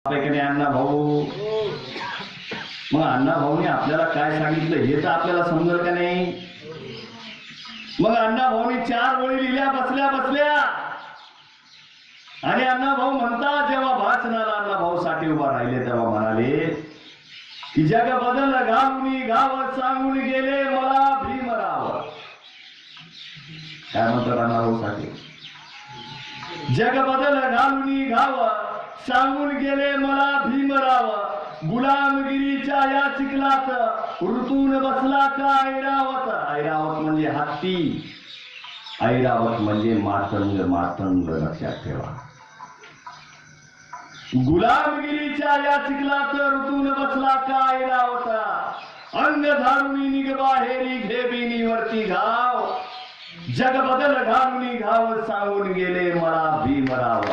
अण्णा भाऊ, मग अण्णा भाऊने आपल्याला काय सांगितलं हे तर आपल्याला समजलं का नाही? मग अण्णा भाऊनी 4 ओळी लिहिल्या बसल्या बसल्या. आणि अण्णा भाऊ म्हणतात, जेव्हा भाषणाला अण्णा भाऊ साठी उभा राहिले तेव्हा म्हणाले की जग बदल घालून गाव सांगून गेले मला भीमराव. काय म्हणतात अण्णा भाऊ साठी? जग बदल घालून गाव सांगून गेले मला भीमराव. गुलामगिरीच्या या चिखलात ऋतून बसला का ऐरावत. ऐरावत म्हणजे हत्ती, ऐरावत म्हणजे मातंग. मातंग लक्षात ठेवा. गुलामगिरीच्या या चिखलात ऋतून बसला का ऐरावत. अंग झाडून निघ बाहेरी घेबिनी वरती घाव. जग बदल घालून घाव सांगून गेले मला भीमराव.